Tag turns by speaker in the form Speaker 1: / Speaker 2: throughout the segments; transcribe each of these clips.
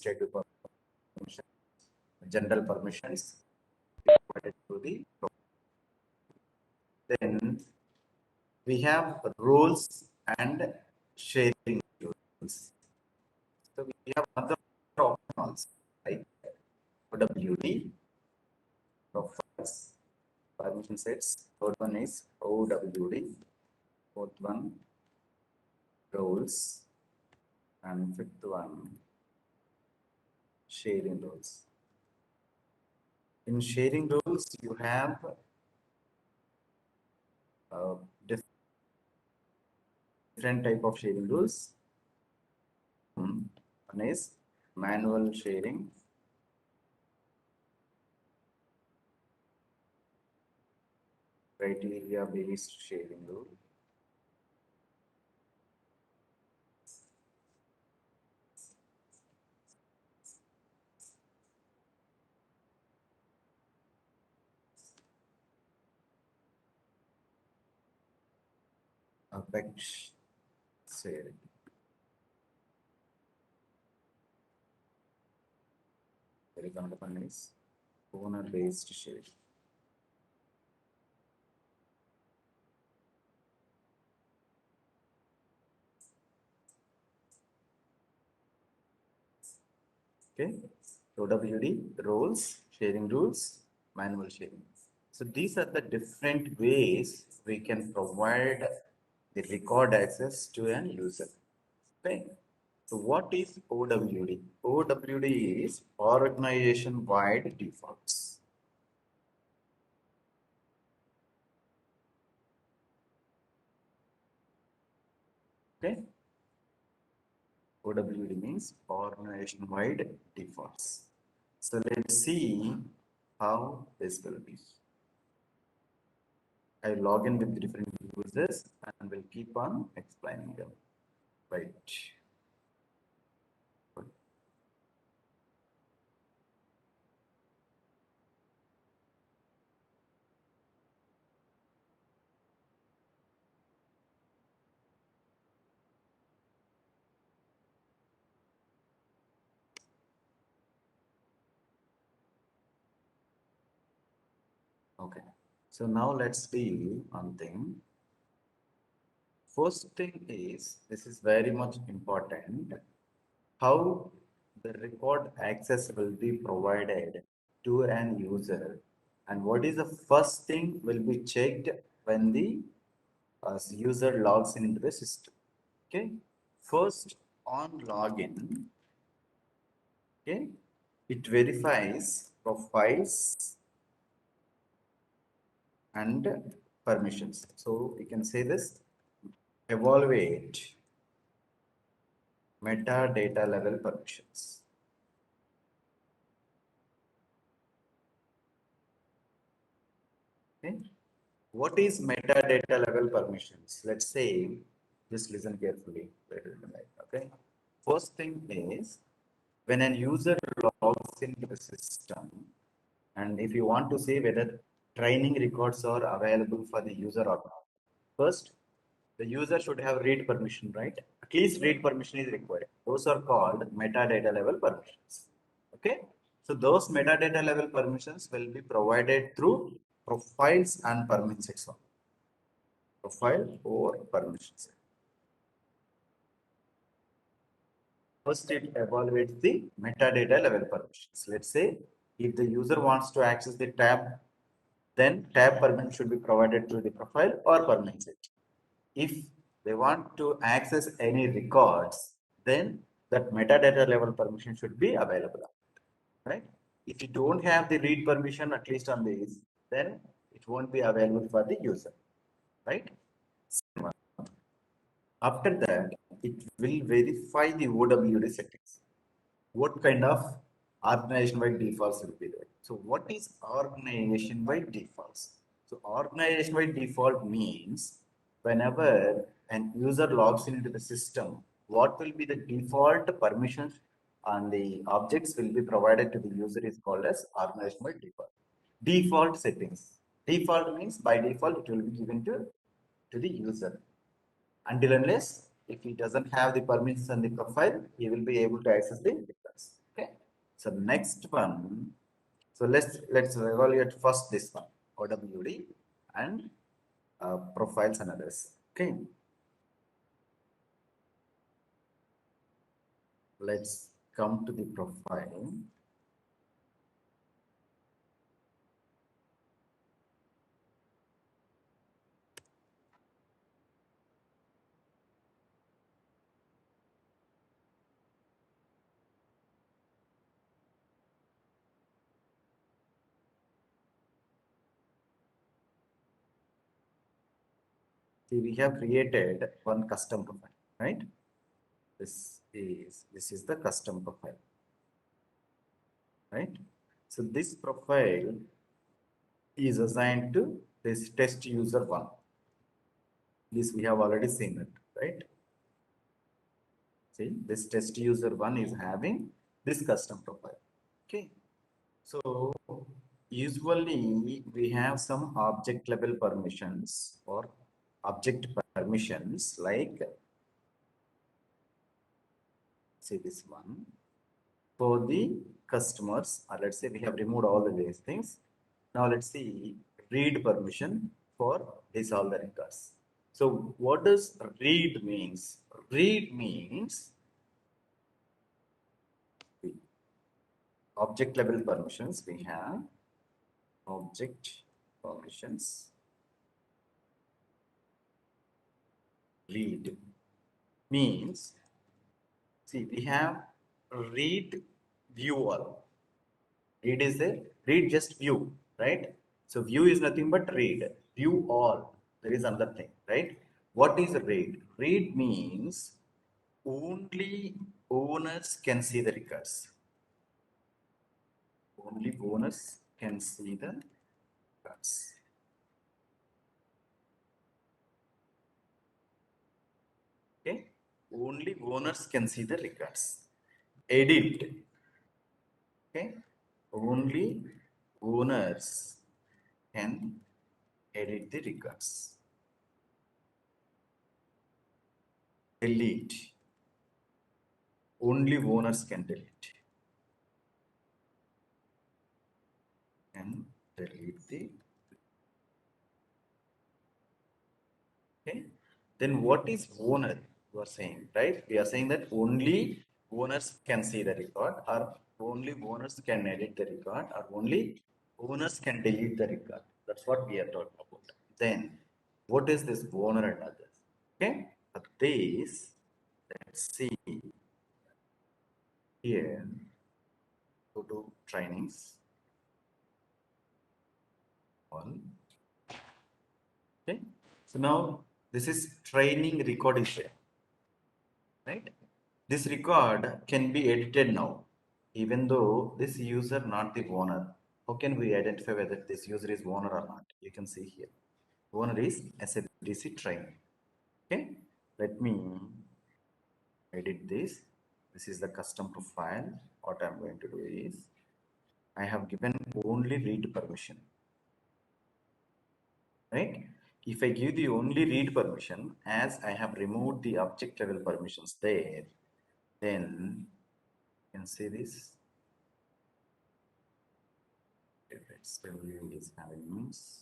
Speaker 1: administrative permission, general permissions provided to the. Then we have roles and sharing rules. So we have other options like OWD, profiles, permission sets. Third one is OWD. Fourth one, roles. And fifth one, sharing rules. In sharing rules, you have different type of sharing rules. One is manual sharing. Criteria based sharing rule. Apex sharing. There is another one is owner based sharing. Okay, OWD, roles, sharing rules, manual sharing. So these are the different ways we can provide the record access to an user. Okay. So what is OWD? OWD is organization-wide defaults. Okay. OWD means organization-wide defaults. So let's see how this will be. I log in with different users and will keep on explaining them. Right. Okay. So now let's see one thing. First thing is, this is very much important, how the record access will be provided to an user and what is the first thing will be checked when the user logs in into the system. Okay. First on login, okay, it verifies profiles and permissions. So we can say this, evaluate metadata level permissions. Okay. What is metadata level permissions? Let's say, just listen carefully. Okay. First thing is, when an user logs into the system, and if you want to say whether training records are available for the user or not, first, the user should have read permission, right? At least read permission is required. Those are called metadata level permissions. Okay. So those metadata level permissions will be provided through profiles and permission sets. Profile or permission set. First, it evaluates the metadata level permissions. Let's say if the user wants to access the tab, then tab permission should be provided through the profile or permission set. If they want to access any records, then that metadata level permission should be available. Right? If you don't have the read permission, at least on this, then it won't be available for the user. Right? After that, it will verify the OWD settings. What kind of organization-wide defaults will be there? So what is organization-wide defaults? So organization-wide default means whenever an user logs into the system, what will be the default permissions and the objects will be provided to the user is called as organization-wide default. Default settings. Default means by default it will be given to the user. Until unless if he doesn't have the permissions and the profile, he will be able to access the records. So next one, so let's evaluate first this one, OWD and profiles and others. Okay, let's come to the profile. See, we have created one custom profile, right? This is the custom profile, right? So this profile is assigned to this test user one. This we have already seen it, right? See, this test user one is having this custom profile. Okay. So usually we have some object level permissions or object permissions like, say this one, for the customers, or let's say we have removed all of these things. Now let's see read permission for this all the records. So what does read means? Read means object level permissions. We have object permissions. Read means, see, we have read view all. Read is a read just view, right? So view is nothing but read. View all. There is another thing, right? What is read? Read means only owners can see the records. Only owners can see the records. Okay? Only owners can see the records. Edit. Okay? Only owners can edit the records. Delete. Only owners can delete. And delete the. Okay. Then what is owner? You are saying, right? We are saying that only owners can see the record, or only owners can edit the record, or only owners can delete the record. That's what we are talking about. Then what is this owner and others? Okay. But this, let's see here. Go to trainings. One. Okay. So now this is training record is there, right? This record can be edited now, even though this user not the owner. How can we identify whether this user is owner or not? You can see here. Owner is SFDC train. Okay. Let me edit this. This is the custom profile. What I'm going to do is I have given only read permission. Right? If I give the only read permission, as I have removed the object level permissions there, then you can see this. If it's still is having means.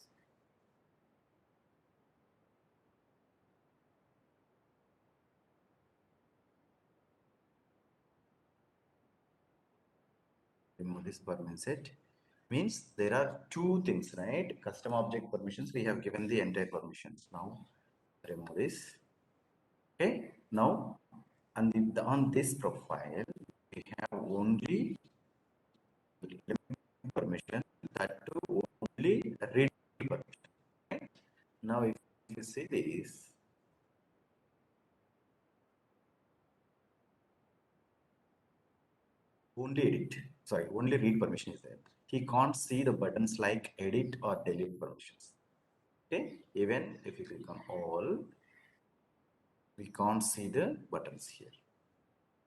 Speaker 1: Remove this permission set means there are two things, right? Custom object permissions, we have given the entire permissions. Now remove this. Okay, now on this profile we have only permission, that to only read permission. Okay? Now if you see this, only edit, sorry, only read permission is there. He can't see the buttons like edit or delete permissions. Okay, even if you click on all, we can't see the buttons here,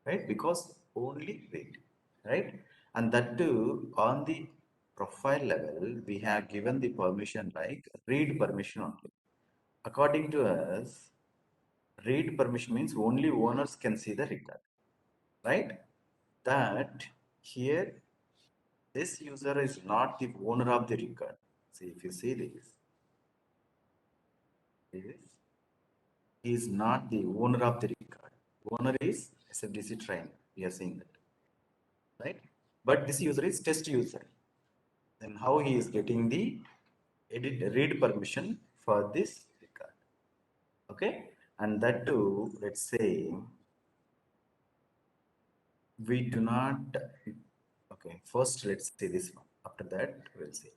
Speaker 1: right? Because only read, right? And that too, on the profile level, we have given the permission like read permission only. According to us, read permission means only owners can see the record, right? That Here, this user is not the owner of the record. See, if you see this, he is not the owner of the record. Owner is SFDC trainer. We are seeing that, right? But this user is test user. Then how he is getting the read permission for this record? Okay, and that too, let's say we do not. Okay, first let's see this one. After that, we'll see.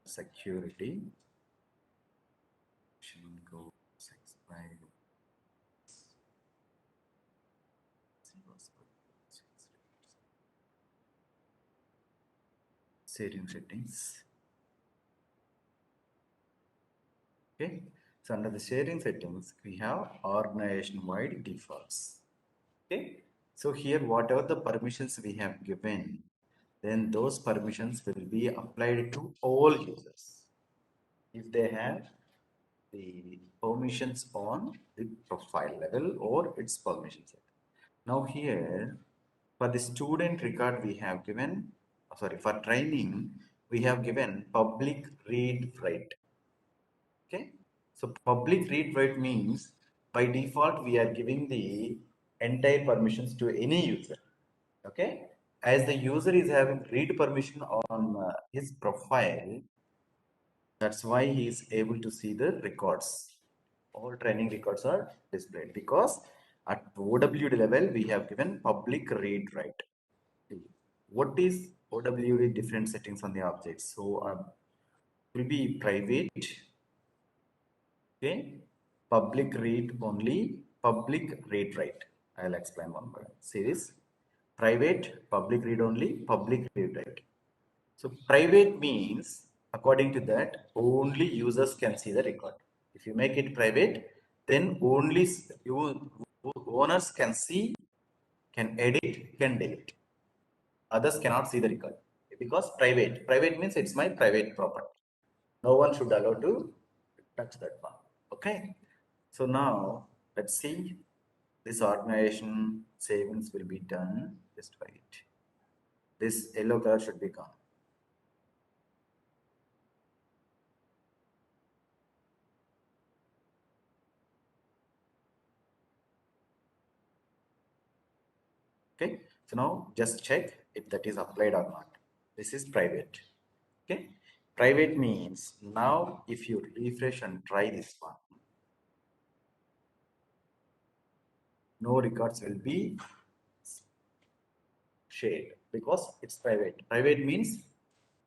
Speaker 1: Security. Go sharing settings. Okay, so under the sharing settings, we have organization-wide defaults. Okay, so here whatever the permissions we have given, then those permissions will be applied to all users if they have the permissions on the profile level or its permission set. Now here, for the student record we have given, sorry, for training, we have given public read write. Okay, so public read write means by default we are giving the entire permissions to any user. Okay, as the user is having read permission on his profile, that's why he is able to see the records. All training records are displayed because at OWD level we have given public read write. What is OWD different settings on the objects? So will be private, okay, public read only, public read write. I'll explain one more. See this: private, public read only, public read write. So private means, according to that, only users can see the record. If you make it private, then only owners can see, can edit, can delete. Others cannot see the record because private. Private means it's my private property. No one should allow to touch that one. Okay. So now let's see. This organization savings will be done. Just wait. This yellow color should be gone. Okay, so now just check if that is applied or not. This is private. Okay, private means now if you refresh and try this one, no records will be shared because it's private. Private means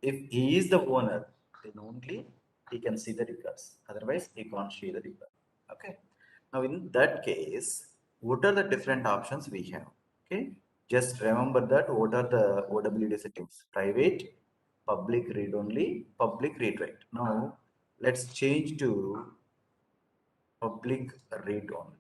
Speaker 1: if he is the owner, then only he can see the records, otherwise he can't see the record. Okay, now in that case, what are the different options we have? Okay, just remember that what are the OWD settings: private, public read only, public read write. Now let's change to public read only.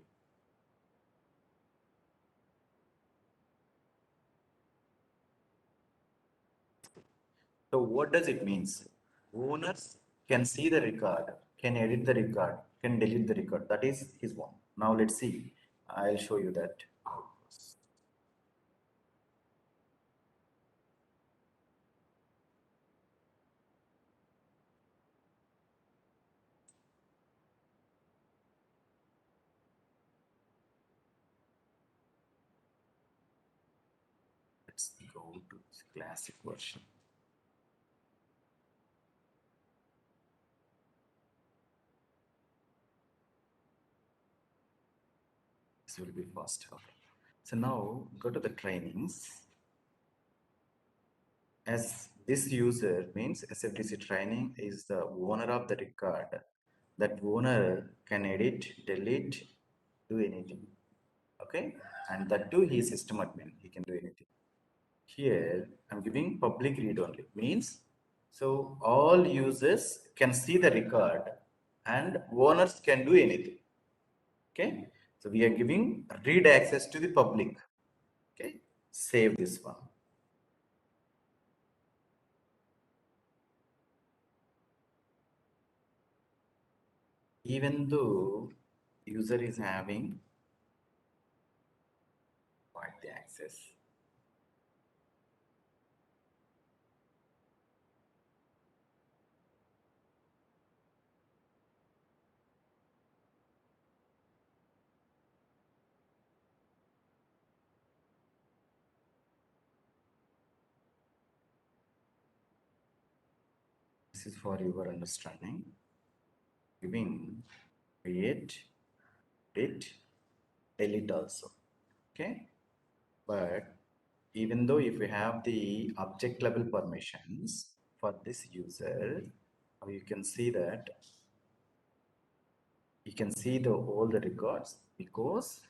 Speaker 1: So what does it means? Owners can see the record, can edit the record, can delete the record. That is his one. Now let's see. I'll show you that. go to classic version. This will be faster. So now go to the trainings. As this user means SFDC training is the owner of the record. That owner can edit, delete, do anything. Okay, and that too he is system admin. He can do anything. Here I'm giving public read only means so all users can see the record and owners can do anything. Okay, so we are giving read access to the public. Okay, save this one. Even though user is having what the access. This is for your understanding. Giving create, edit, delete also. Okay, but even though if we have the object level permissions for this user, you can see that you can see the all the records because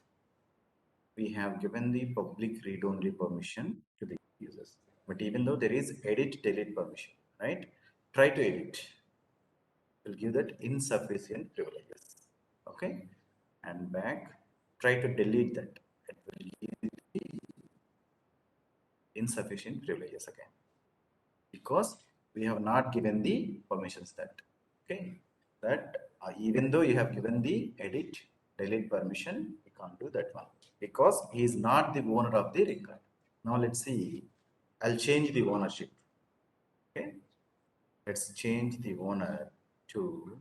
Speaker 1: we have given the public read-only permission to the users. But even though there is edit delete permission, right? Try to edit. Will give that insufficient privileges. Okay, and back. Try to delete that. It will give the insufficient privileges again because we have not given the permissions that. Okay, that even though you have given the edit delete permission, we can't do that one because he is not the owner of the record. Now let's see. I'll change the ownership. Okay, let's change the owner to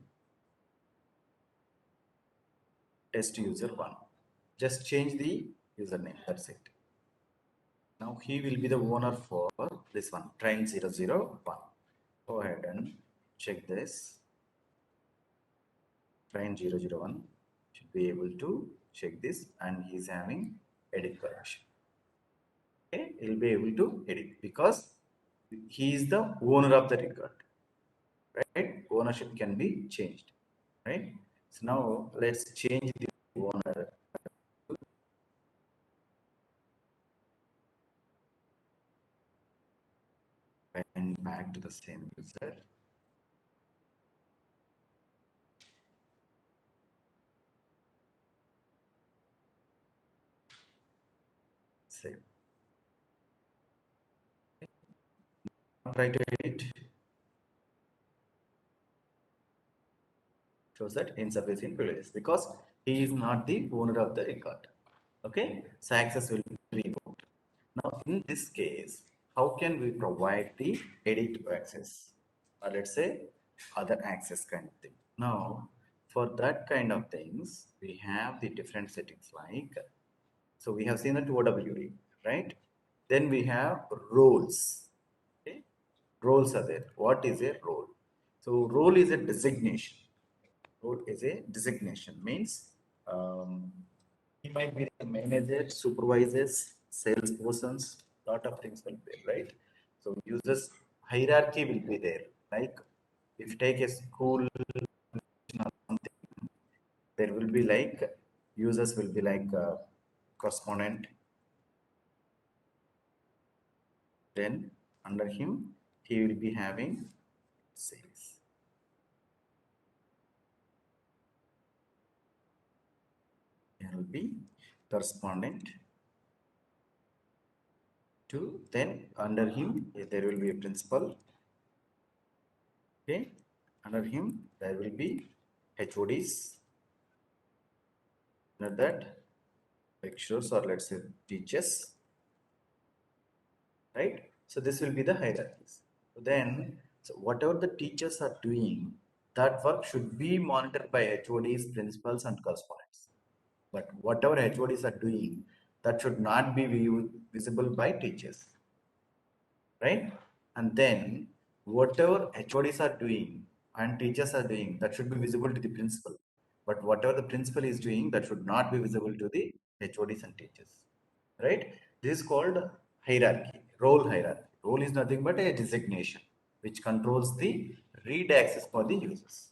Speaker 1: test user one. Just change the username. That's it. Now he will be the owner for this one, train 001. Go ahead and check this. Train 001 should be able to check this and he is having edit permission. Okay, he'll be able to edit because he is the owner of the record. Right? Ownership can be changed. Right? So now let's change the owner and back to the same user. Save. Try to edit. Shows that insufficient privileges because he is not the owner of the record. Okay, so access will be revoked. Now, in this case, how can we provide the edit access or let's say other access kind of thing? Now, for that kind of things, we have the different settings like so we have seen the OWD, right? Then we have roles. Okay, roles are there. What is a role? So role is a designation. Role is a designation means he might be the manager, supervisors, salespersons, lot of things will be right. So users hierarchy will be there. Like if you take a school or something, there will be like users will be like correspondent. Then under him, he will be having sales. There will be correspondent to then under him there will be a principal. Okay, under him there will be HODs. Under that lecturers or let's say teachers, right? So this will be the hierarchies. So then, so whatever the teachers are doing, that work should be monitored by HODs, principals, and correspondents. But whatever HODs are doing, that should not be visible by teachers. right? And then whatever HODs are doing and teachers are doing, that should be visible to the principal. But whatever the principal is doing, that should not be visible to the HODs and teachers, right? This is called hierarchy, role hierarchy. Role is nothing but a designation which controls the read access for the users.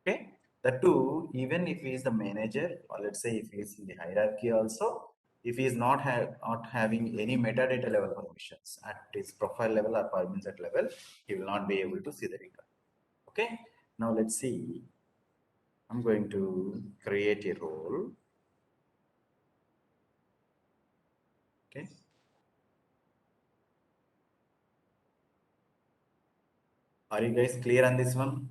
Speaker 1: Okay, that too, even if he is the manager, or let's say if he is in the hierarchy also, if he is not having any metadata level permissions at his profile level or permissions level, he will not be able to see the record. Okay, now let's see. I'm going to create a role. Okay, are you guys clear on this one?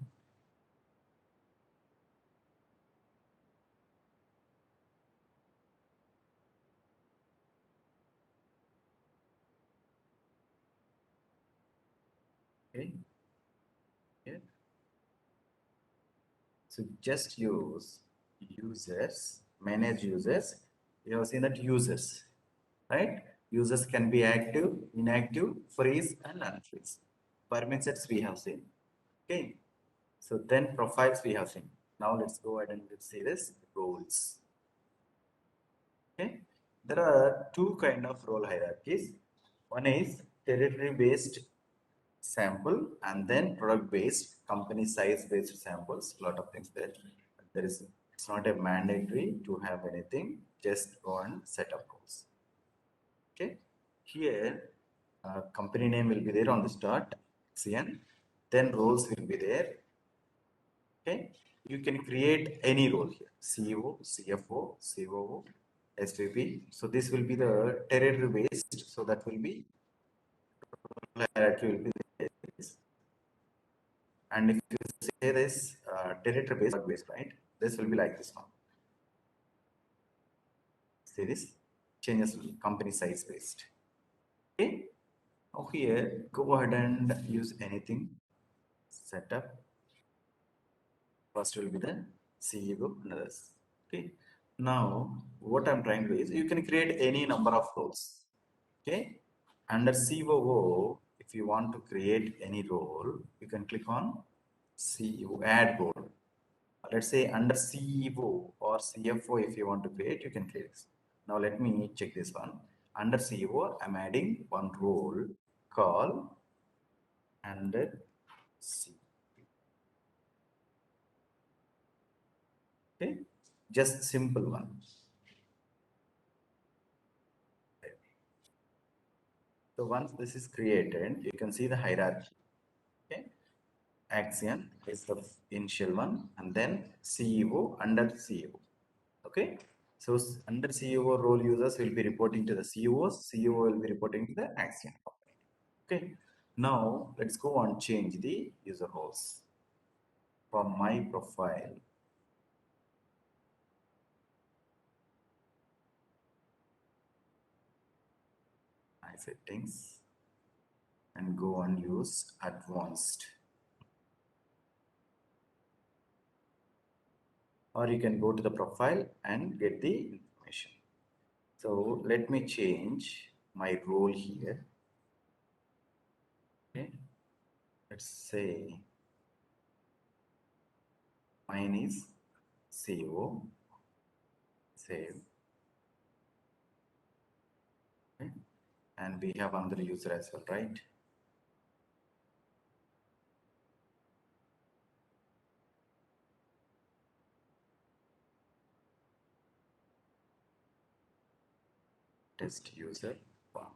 Speaker 1: Okay, yeah. So just use users, manage users. You have seen that users, right? Users can be active, inactive, freeze, and unfreeze. Permissions we have seen. Okay. So then profiles we have seen. Now let's go ahead and let's see this roles. Okay. There are two kind of role hierarchies. One is territory based sample and then product based, company size based samples. A lot of things there. There is, it's not a mandatory to have anything. Just go and set up roles. Okay, here company name will be there on the start, CN, then roles will be there. Okay, you can create any role here, CEO, CFO, COO, SVP. So this will be the territory based. So that will be hierarchy will be this. And if you say this territory based, right? This will be like this one. See this changes will be company size based. Okay. Now here, go ahead and use anything. Setup. First will be the CEO and others. Okay. Now, what I'm trying to do is you can create any number of roles. Okay. Under COO, if you want to create any role, you can click on CEO, add role. Let's say under CEO or CFO, if you want to create, you can create this. Now, let me check this one. Under CEO, I'm adding one role called under C. Okay, just simple one. So once this is created, you can see the hierarchy. Okay, action is the initial one, and then CEO under CEO. Okay, so under CEO role users will be reporting to the CEOs. CEO will be reporting to the action. Okay, now let's go and change the user roles. From my profile, my settings, and go and use advanced. Or you can go to the profile and get the information. So let me change my role here. Okay, let's say mine is CEO. Save. Okay. And we have another user as well, right? Test user one.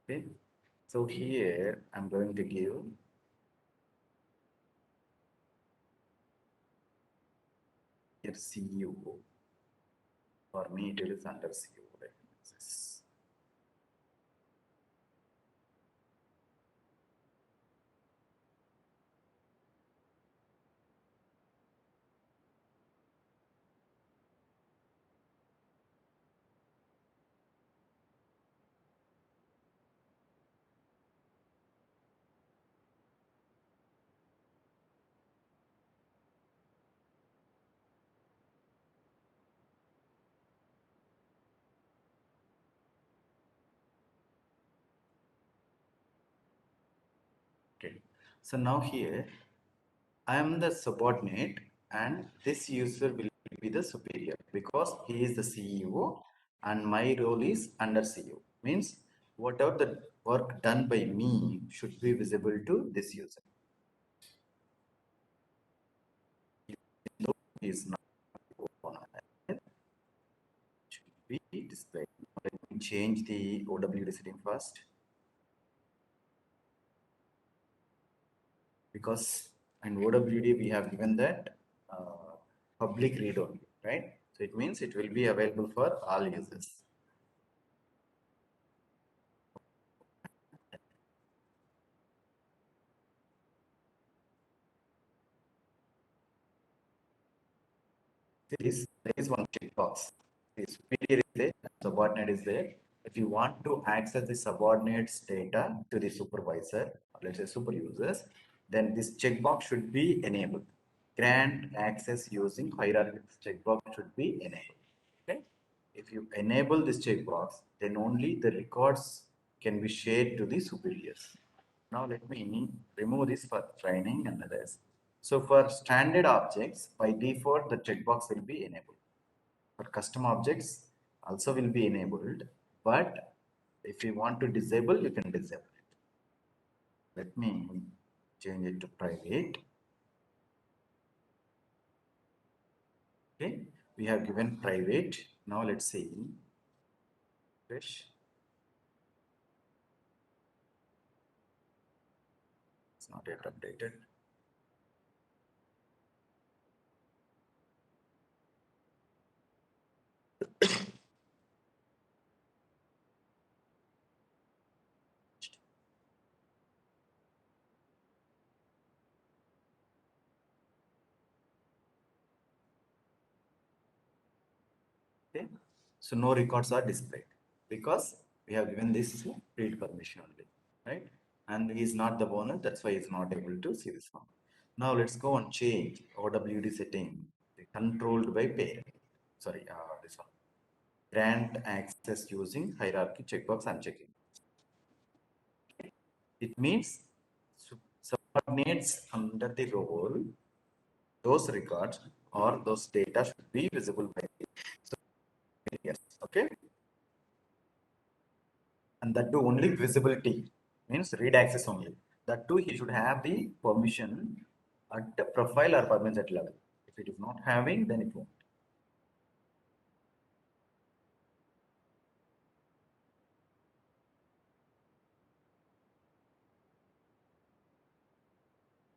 Speaker 1: Okay. So here I'm going to give here CEO. For me, it is under CEO. Okay. So now here I am the subordinate and this user will be the superior because he is the CEO and my role is under CEO. Means whatever the work done by me should be visible to this user. Though he is not on it, should be displayed. Let me change the OWD setting first because in OWD we have given that public read only, right? So it means it will be available for all users. There is one checkbox. The superior is there, subordinate is there. If you want to access the subordinate's data to the supervisor, or let's say super users, then this checkbox should be enabled. Grant access using hierarchies checkbox should be enabled. Okay. If you enable this checkbox, then only the records can be shared to the superiors. Now let me remove this for training and others. So for standard objects, by default, the checkbox will be enabled. For custom objects, also will be enabled, but if you want to disable, you can disable it. Let me change it to private. Okay, we have given private. Now let's see. Fresh. It's not yet updated. Okay, so no records are displayed because we have given this read permission only, right? And he is not the owner, that's why he is not able to see this one. Now let's go and change OWD setting, controlled by parent. Sorry, this one. Grant access using hierarchy checkbox I'm checking. It means subordinates under the role, those records or those data should be visible by the superiors. Okay. And that too only visibility means read access only. That too he should have the permission at the profile or permission level. If it is not having, then it won't.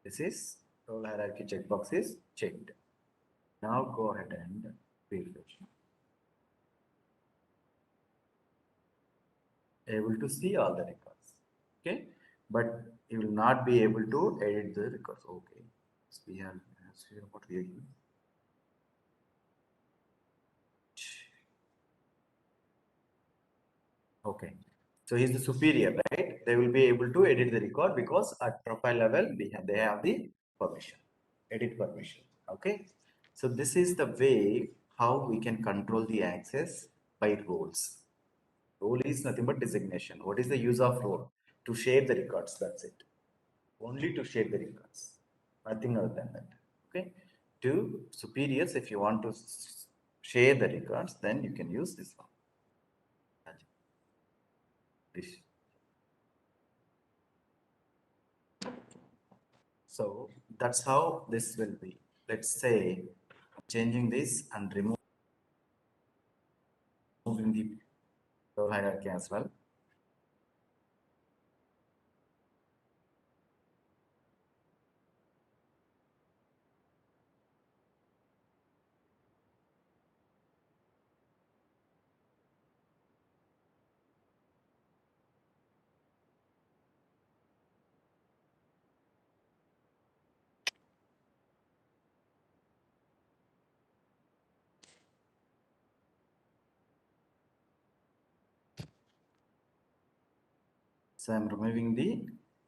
Speaker 1: This is role hierarchy checkbox is checked. Now go ahead and refresh. Able to see all the records. Okay, but you will not be able to edit the records. Okay, so we have what we are doing. Okay, so he's the superior, right? They will be able to edit the record because at profile level they have the permission, edit permission. Okay, so this is the way how we can control the access by roles. Role is nothing but designation. What is the use of role? To share the records. That's it. Only to share the records. Nothing other than that. Okay. To superiors, if you want to share the records, then you can use this one. This. So that's how this will be. Let's say I'm changing this and removing the role hierarchy as well. So I'm removing the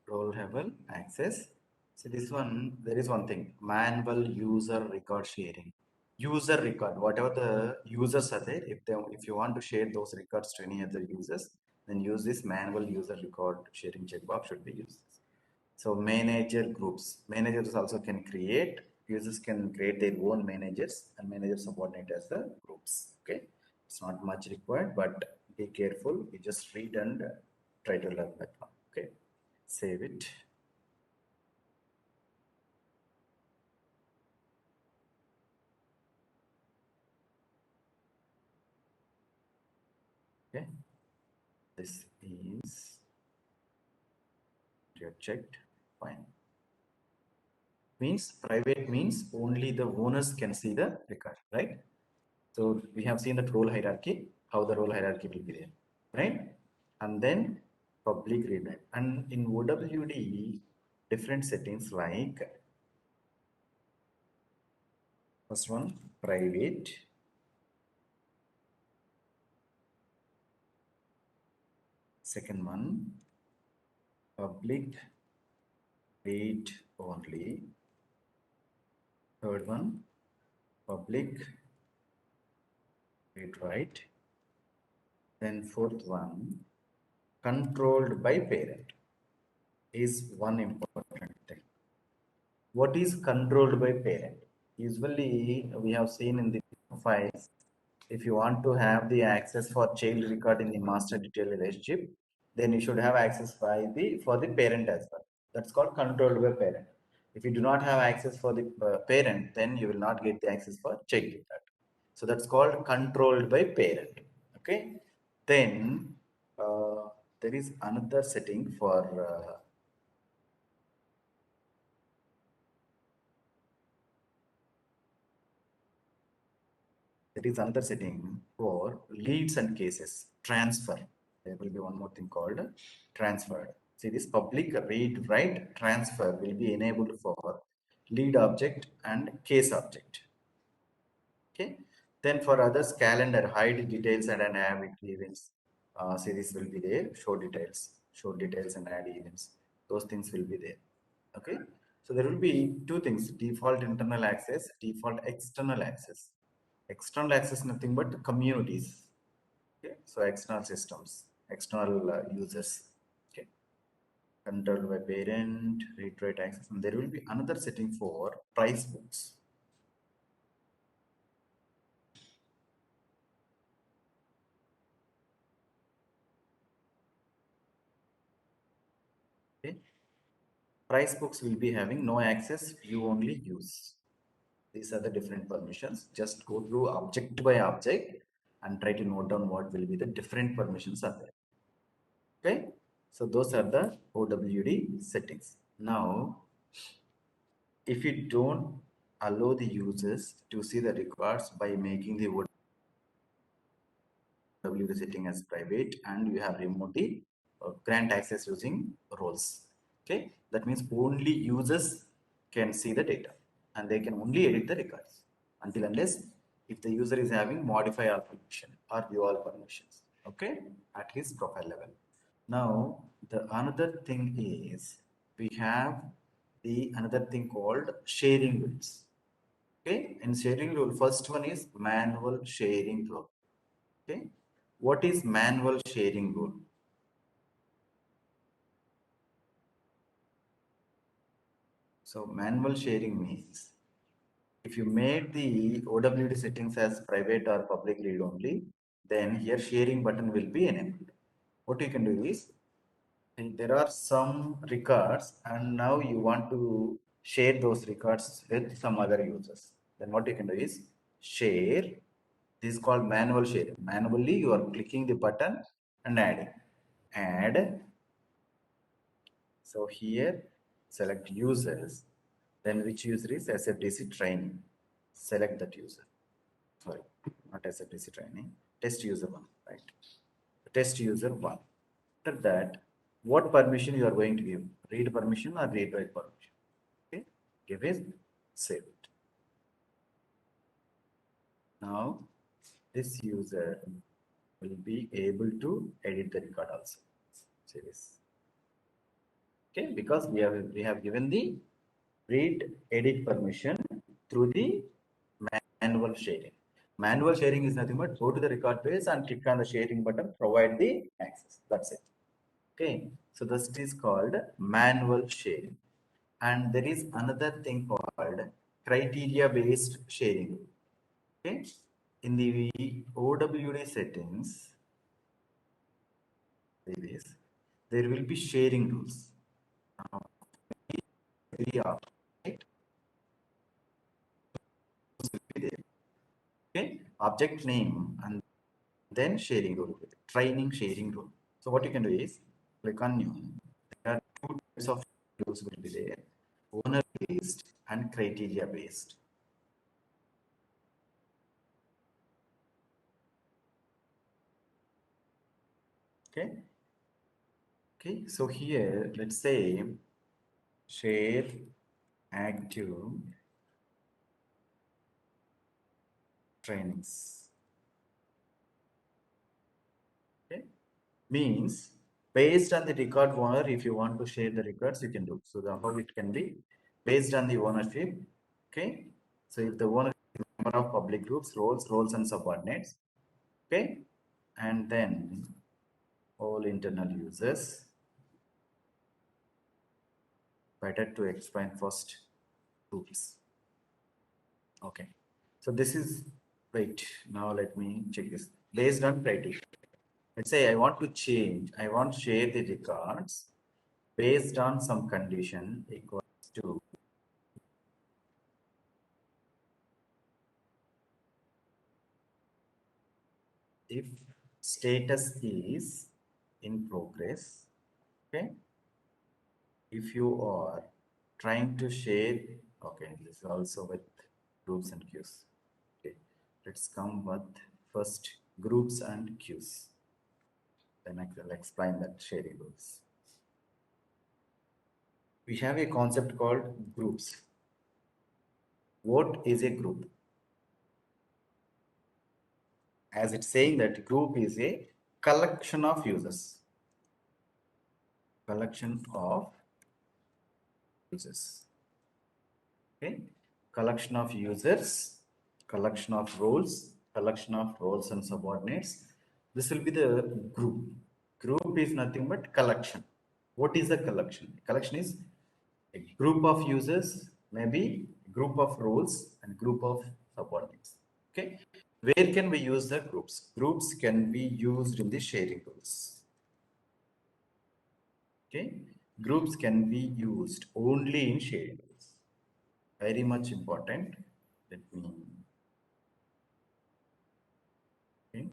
Speaker 1: role level access. So this one, there is one thing, manual user record sharing. User record, whatever the users are there, if you want to share those records to any other users, then use this manual user record sharing checkbox should be used. So manager groups. Managers also can create, users can create their own managers and managers subordinate as the groups. Okay. It's not much required, but be careful. You just read and try to learn that one. Okay. Save it. Okay. This is you checked. Fine. Means private means only the owners can see the record, right? So we have seen the role hierarchy, how the role hierarchy will be there, right? And then public read write. And in OWD, different settings like first one, private, second one, public read only, third one, public read write, then fourth one, controlled by parent is one important thing. What is controlled by parent? Usually, we have seen in the files, if you want to have the access for child record in the master detail relationship, then you should have access by the for the parent as well. That's called controlled by parent. If you do not have access for the parent, then you will not get the access for child record. So that's called controlled by parent. Okay. Then there is another setting for there is another setting for leads and cases transfer. There will be one more thing called transfer. See, this public read write transfer will be enabled for lead object and case object. Okay. Then for others, calendar hide details and an add events. See, this will be there. Show details and add events. Those things will be there. Okay. So there will be two things: default internal access, default external access. External access nothing but communities. Okay. So external systems, external users. Okay. Controlled by parent, read write access, and there will be another setting for price books. Okay. Price books will be having no access, view only, use. These are the different permissions. Just go through object by object and try to note down what will be the different permissions are there. Okay. So those are the OWD settings. Now, if you don't allow the users to see the records by making the OWD setting as private and you have removed the grant access using roles. Okay, that means only users can see the data and they can only edit the records until unless if the user is having modify all permission or view all permissions. Okay, at his profile level. Now the another thing is we have the another thing called sharing rules. Okay, in sharing rule, first one is manual sharing rule. Okay, what is manual sharing rule? So manual sharing means if you made the OWD settings as private or public read only, then here sharing button will be enabled. What you can do is, and there are some records and now you want to share those records with some other users. Then what you can do is share. This is called manual sharing. Manually you are clicking the button and adding. Add. So here select users. Then which user is SFDC training. Select that user. Sorry, not SFDC training. Test user one, right? Test user one. After that, what permission you are going to give? Read permission or read write permission? Okay, give it, save it. Now, this user will be able to edit the record also. See this. Okay, because we have given the read edit permission through the manual sharing. Manual sharing is nothing but go to the record base and click on the sharing button, provide the access. That's it. Okay. So this is called manual sharing. And there is another thing called criteria based sharing. Okay. In the OWD settings, there will be sharing rules. Now, we are right. Okay. Object name and then sharing rule, training sharing rule. So what you can do is click on new. There are two types of rules will be there: owner based and criteria based. Okay. Okay. So here, let's say share active trainings. Okay. Means based on the record owner, if you want to share the records, you can do. So the how it can be based on the ownership. Okay. So if the owner is member of public groups, roles and subordinates. Okay. And then all internal users. Better to explain first groups. Okay. So this is right. Now let me check this. Based on criteria. Let's say I want to change, I want to share the records based on some condition equals to if status is in progress. Okay. If you are trying to share, okay, this is also with groups and queues. Okay. Let's come with first groups and queues. Then I will explain that sharing rules. We have a concept called groups. What is a group? As it's saying that group is a collection of users. Collection of users. Okay. Collection of users, collection of roles and subordinates. This will be the group. Group is nothing but collection. What is a collection? Collection is a group of users, maybe group of roles and group of subordinates. Okay. Where can we use the groups? Groups can be used in the sharing rules. Okay. Groups can be used only in sharing rules. Very much important. Let me. Okay.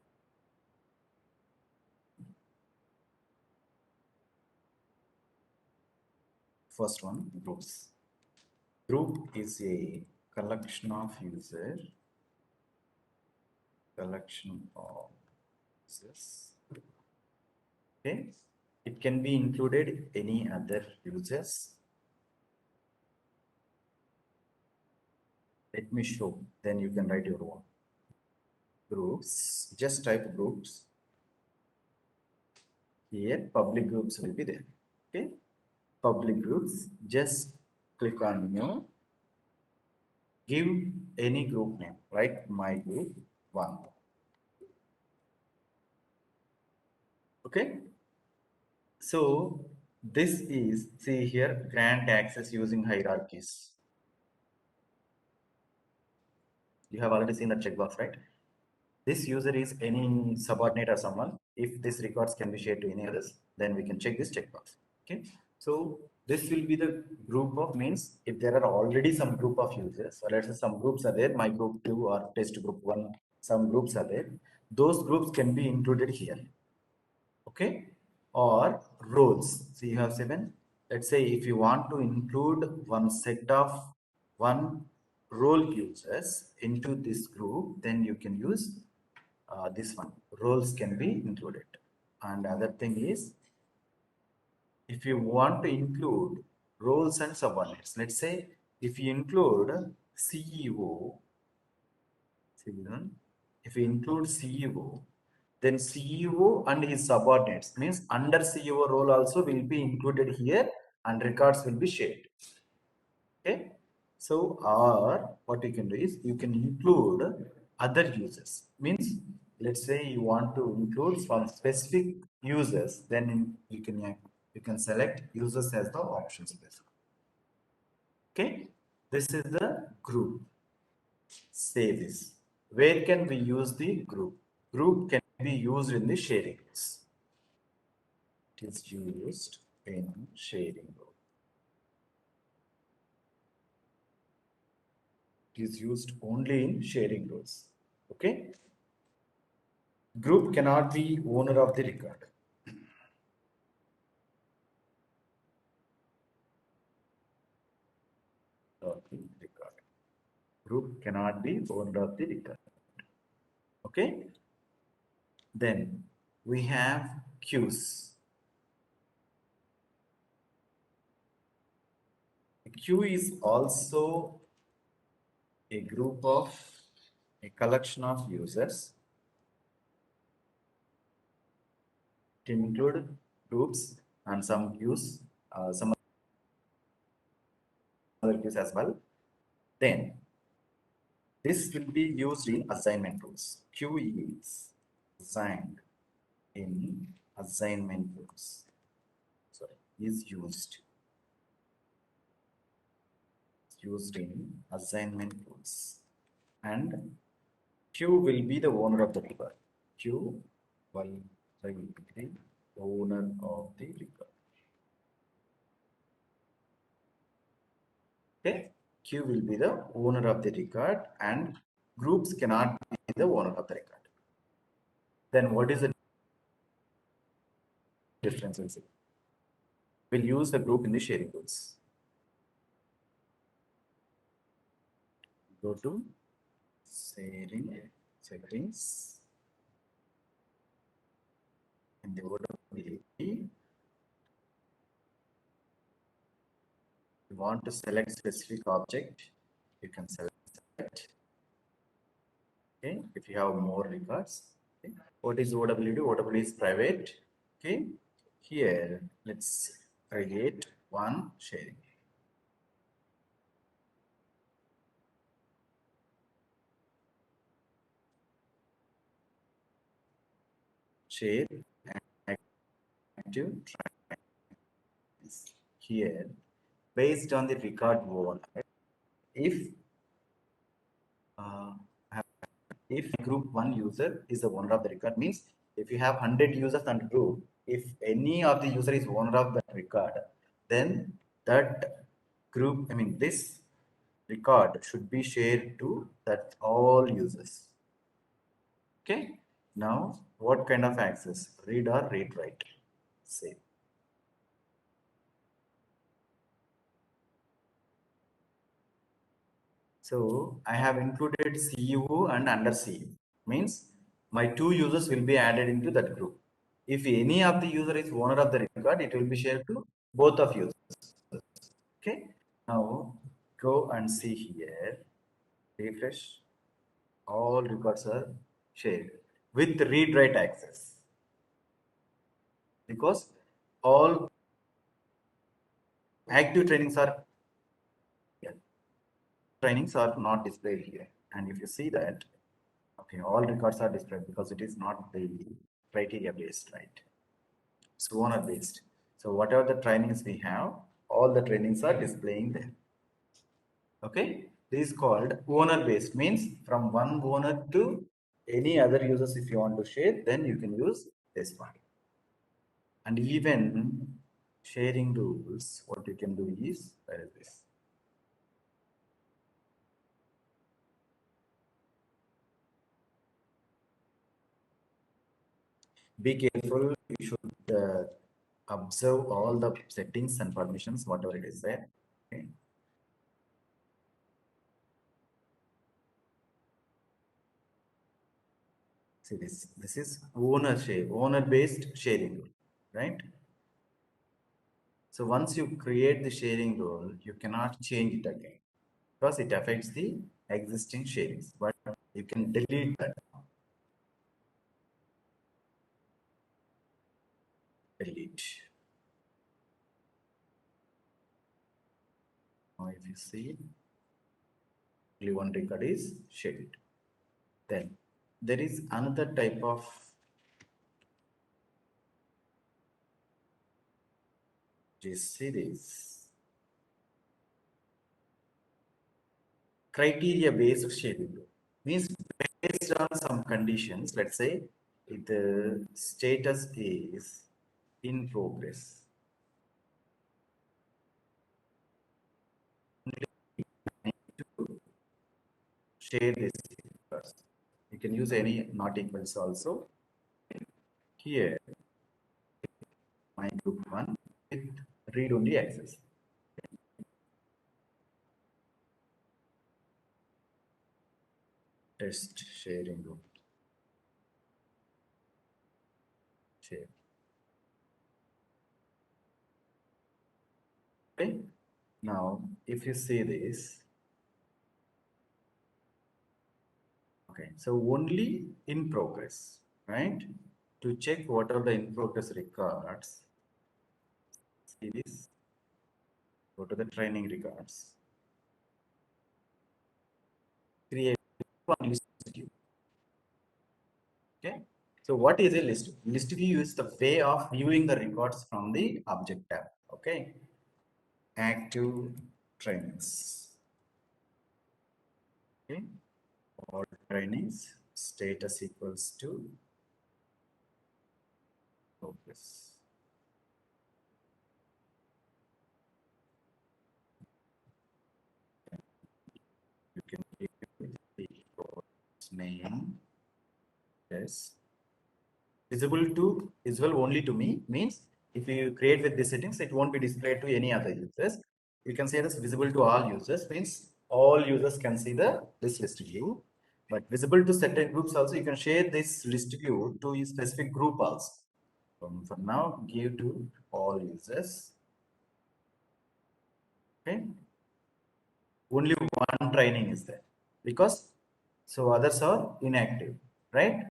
Speaker 1: First one, groups. Group is a collection of collection of users. Okay. It can be included any other users. Let me show, then you can write your own. Groups, just type groups. Here, public groups will be there. Okay. Public groups, just click on new. Give any group name, like my group 1. Okay. So this is, see here, grant access using hierarchies. You have already seen that checkbox, right? This user is any subordinate or someone. If this records can be shared to any others, then we can check this checkbox. Okay. So this will be the group of means if there are already some group of users, so let's say some groups are there, my group 2 or test group 1, some groups are there. Those groups can be included here. Okay. Or roles. So you have 7. Let's say if you want to include one set of one role users into this group, then you can use this one. Roles can be included. And other thing is, if you want to include roles and subordinates, let's say if you include CEO, if you include CEO, then CEO and his subordinates means under CEO role also will be included here and records will be shared. Okay. So, or what you can do is you can include other users. Means, let's say you want to include some specific users, then you can You can select users as the options list. Okay, this is the group. Save this. Where can we use the group? Group can be used in the sharing rules. It is used in sharing rule. It is used only in sharing rules. Okay. Group cannot be owner of the record. Of the record. Group cannot be owner of the record. Okay. Then we have queues. A queue is also a group of a collection of users. It include groups and some queues, some other queues as well. Then this will be used in assignment rules. Queue is assigned in assignment rules. Sorry, is used in assignment rules. And Q will be the owner of the record. Q will be the owner of the record. Okay, Q will be the owner of the record, and groups cannot be the owner of the record. Then what is the difference? We'll use the group in the sharing rules. Go to sharing settings in the order you want to select specific object, you can select. Okay, if you have more records. Okay. What is OWD? OWD is private. Okay, here let's create one sharing. Share active here based on the record owner. If uh, if group one user is the owner of the record, means if you have 100 users on group, if any of the user is owner of the record, then that group, I mean this record should be shared to that all users. Okay. Now what kind of access? Read or read write? Save. So I have included CEO and under CEO. Means my two users will be added into that group. If any of the user is owner of the record, it will be shared to both of users. Okay. Now go and see here. Refresh. All records are shared with read write access. Because all active trainings are not displayed here. And if you see that, okay, all records are displayed because it is not the criteria based, right? It's owner based. So whatever the trainings we have, all the trainings are displaying there. Okay, this is called owner based, means from one owner to any other users. If you want to share, then you can use this one. And even sharing rules, what you can do is, where is this? Be careful, you should observe all the settings and permissions, whatever it is there. Okay. See this is owner based sharing rule, right? So once you create the sharing rule, you cannot change it again because it affects the existing sharings, but you can delete that. Delete. Now if you see, only one record is shared. Then there is another type of Just see this criteria based schedule means based on some conditions. Let's say if the status is in progress, share this first. You can use any not equals also. Here, my group one with read only access. Test sharing group. Share. Okay. Now, if you see this, okay, so only in progress, right? To check what are the in progress records, see this, go to the training records, create one list view. Okay. So what is a list view? List view is the way of viewing the records from the object tab. Okay. Active trainings. Okay. All trainings status equals to progress. You can give the course name. Yes. Visible only to me means if you create with these settings, it won't be displayed to any other users. You can say this visible to all users means all users can see this list view. But visible to certain groups also, you can share this list view to a specific group also. For now, give to all users. Okay. Only one training is there because so others are inactive, right?